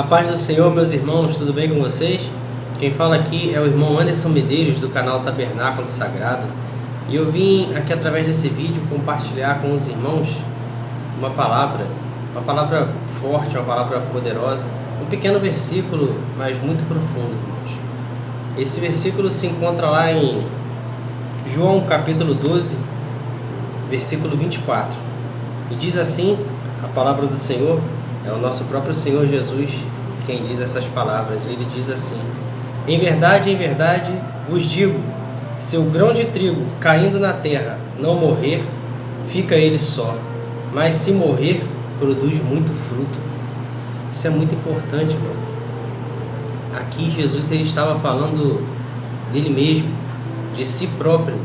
paz do Senhor, meus irmãos, tudo bem com vocês? Quem fala aqui é o irmão Anderson Medeiros, do canal Tabernáculo Sagrado. E eu vim aqui através desse vídeo compartilhar com os irmãos uma palavra forte, uma palavra poderosa, um pequeno versículo, mas muito profundo, irmãos. Esse versículo se encontra lá em João capítulo 12, versículo 24. E diz assim, a palavra do Senhor, é o nosso próprio Senhor Jesus quem diz essas palavras. Ele diz assim: em verdade, vos digo, se o grão de trigo caindo na terra não morrer, fica ele só, mas se morrer, produz muito fruto. Isso é muito importante, irmão. Aqui Jesus ele estava falando dele mesmo, de si próprio,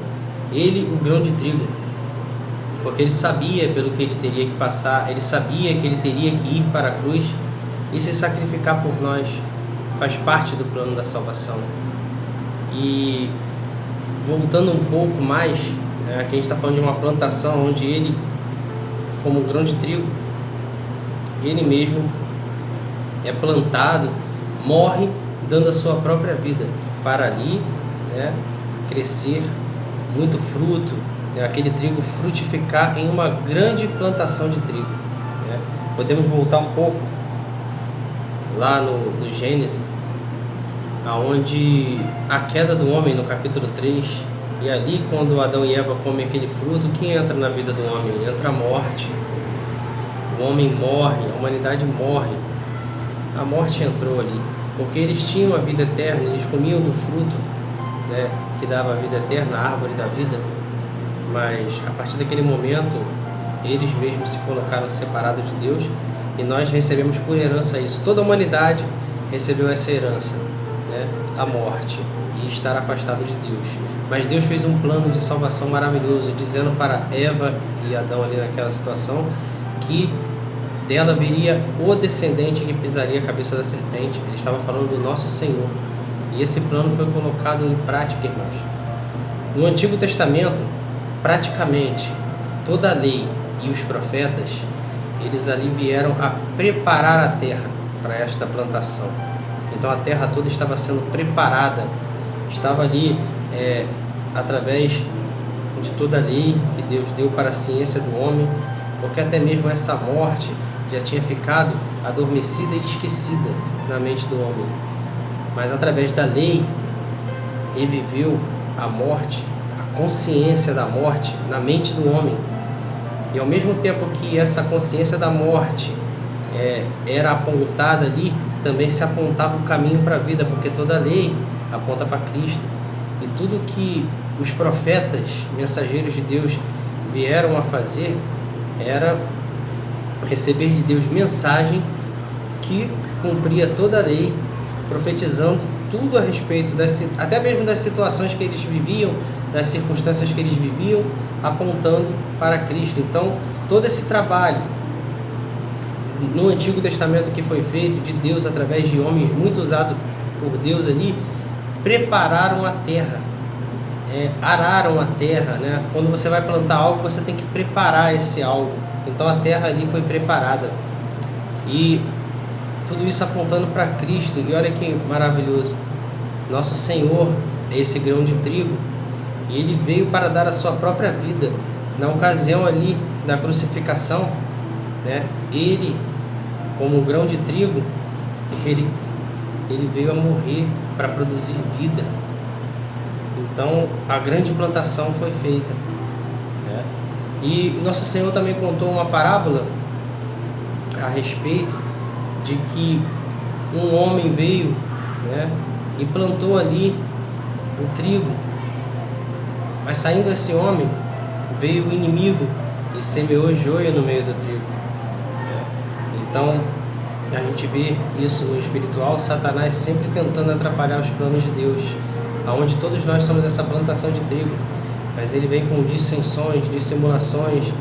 ele o grão de trigo, porque ele sabia pelo que ele teria que passar, ele sabia que ele teria que ir para a cruz e se sacrificar por nós. Faz parte do plano da salvação. E voltando um pouco mais, aqui a gente está falando de uma plantação onde ele, como grão de trigo, ele mesmo é plantado, morre, dando a sua própria vida para ali, crescer muito fruto, aquele trigo frutificar em uma grande plantação de trigo. Podemos voltar um pouco lá no Gênesis, aonde a queda do homem no capítulo 3, e ali quando Adão e Eva comem aquele fruto, quem entra na vida do homem? Entra a morte. O homem morre, a humanidade morre. A morte entrou ali, porque eles tinham a vida eterna, eles comiam do fruto, que dava a vida eterna, a árvore da vida. Mas a partir daquele momento, eles mesmos se colocaram separados de Deus, e nós recebemos por herança isso. Toda a humanidade recebeu essa herança, a morte e estar afastado de Deus. Mas Deus fez um plano de salvação maravilhoso, dizendo para Eva e Adão ali naquela situação que dela viria o descendente que pisaria a cabeça da serpente. Ele estava falando do nosso Senhor. E esse plano foi colocado em prática, irmãos. No Antigo Testamento, praticamente toda a lei e os profetas, eles ali vieram a preparar a terra para esta plantação. Então a terra toda estava sendo preparada, estava ali através de toda a lei que Deus deu para a ciência do homem, porque até mesmo essa morte já tinha ficado adormecida e esquecida na mente do homem. Mas através da lei, reviveu a morte, a consciência da morte na mente do homem. E ao mesmo tempo que essa consciência da morte era apontada ali, também se apontava o caminho para a vida, porque toda a lei aponta para Cristo. E tudo que os profetas, mensageiros de Deus, vieram a fazer era receber de Deus mensagem que cumpria toda a lei, profetizando tudo a respeito até mesmo das situações que eles viviam, das circunstâncias que eles viviam, apontando para Cristo. Então, todo esse trabalho no Antigo Testamento que foi feito de Deus através de homens muito usados por Deus ali, prepararam a terra, araram a terra, Quando você vai plantar algo, você tem que preparar esse algo. Então a terra ali foi preparada. E tudo isso apontando para Cristo. E olha que maravilhoso. Nosso Senhor é esse grão de trigo. E Ele veio para dar a sua própria vida. Na ocasião ali da crucificação, Ele, como um grão de trigo, ele veio a morrer para produzir vida. Então a grande plantação foi feita. E Nosso Senhor também contou uma parábola a respeito de que um homem veio, e plantou ali o trigo. Mas saindo esse homem, veio o inimigo e semeou joio no meio do trigo. Então a gente vê isso no espiritual, Satanás sempre tentando atrapalhar os planos de Deus, aonde todos nós somos essa plantação de trigo, mas ele vem com dissensões, dissimulações,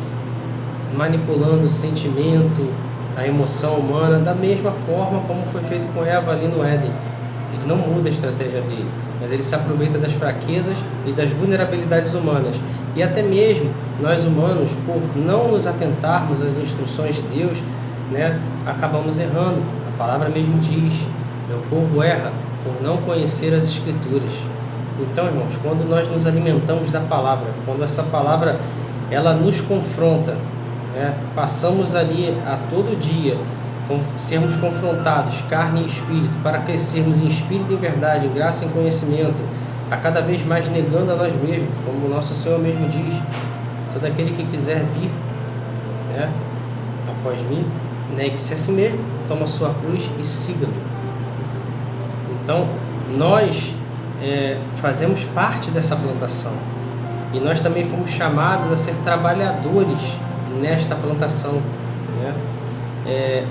manipulando o sentimento, a emoção humana, da mesma forma como foi feito com Eva ali no Éden. Ele não muda a estratégia dele, mas ele se aproveita das fraquezas e das vulnerabilidades humanas. E até mesmo nós humanos, por não nos atentarmos às instruções de Deus, acabamos errando. A palavra mesmo diz: meu povo erra por não conhecer as Escrituras. Então, irmãos, quando nós nos alimentamos da palavra, quando essa palavra ela nos confronta, né, passamos ali a todo dia sermos confrontados, carne e espírito, para crescermos em espírito e em verdade, em graça e em conhecimento, a cada vez mais negando a nós mesmos, como o nosso Senhor mesmo diz: todo aquele que quiser vir, né, após mim, negue-se a si mesmo, toma a sua cruz e siga-me. Então, nós fazemos parte dessa plantação, e nós também fomos chamados a ser trabalhadores nesta plantação, né?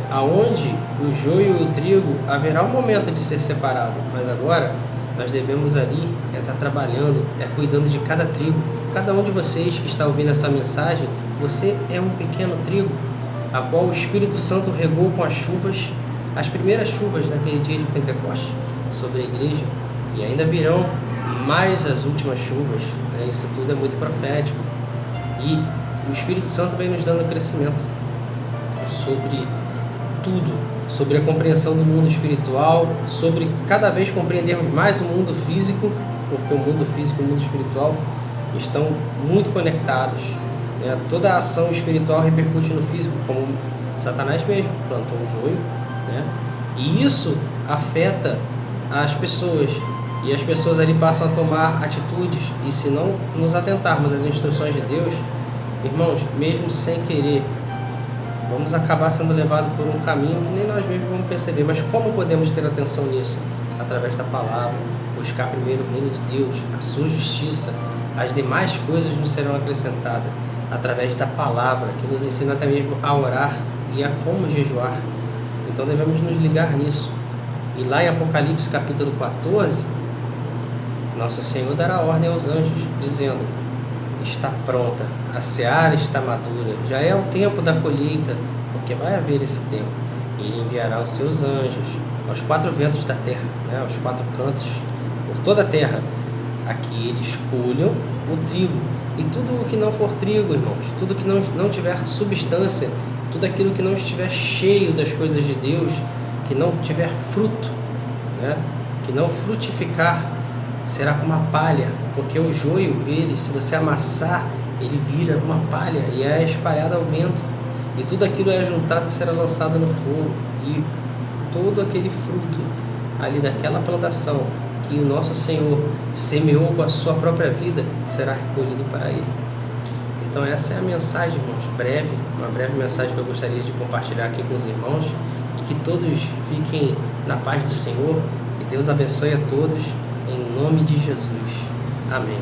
Aonde o joio e o trigo haverá um momento de ser separado, mas agora nós devemos ali estar trabalhando, cuidando de cada trigo. Cada um de vocês que está ouvindo essa mensagem, você é um pequeno trigo, a qual o Espírito Santo regou com as chuvas, as primeiras chuvas naquele dia de Pentecostes sobre a igreja, e ainda virão mais as últimas chuvas, né? Isso tudo é muito profético, e o Espírito Santo vem nos dando crescimento sobre tudo, sobre a compreensão do mundo espiritual, sobre cada vez compreendermos mais o mundo físico, porque o mundo físico e o mundo espiritual estão muito conectados, né? Toda a ação espiritual repercute no físico, como Satanás mesmo plantou um joio, né? E isso afeta as pessoas, e as pessoas ali passam a tomar atitudes, e se não nos atentarmos às instruções de Deus, irmãos, mesmo sem querer, vamos acabar sendo levados por um caminho que nem nós mesmos vamos perceber. Mas como podemos ter atenção nisso? Através da palavra, buscar primeiro o reino de Deus, a sua justiça, as demais coisas nos serão acrescentadas, através da palavra, que nos ensina até mesmo a orar e a como jejuar. Então devemos nos ligar nisso. E lá em Apocalipse capítulo 14, nosso Senhor dará ordem aos anjos, dizendo: está pronta, a seara está madura, já é o tempo da colheita, porque vai haver esse tempo. E Ele enviará os seus anjos aos 4 ventos da terra, né, aos 4 cantos, por toda a terra, a que eles colham o trigo. E tudo o que não for trigo, irmãos, tudo que não tiver substância, tudo aquilo que não estiver cheio das coisas de Deus, que não tiver fruto, né, que não frutificar, será como uma palha, porque o joio, ele, se você amassar, ele vira uma palha e é espalhado ao vento, e tudo aquilo é juntado e será lançado no fogo, e todo aquele fruto ali daquela plantação que o nosso Senhor semeou com a sua própria vida será recolhido para Ele. Então essa é a mensagem, irmãos, uma breve mensagem que eu gostaria de compartilhar aqui com os irmãos, e que todos fiquem na paz do Senhor, e Deus abençoe a todos, em nome de Jesus. Amém.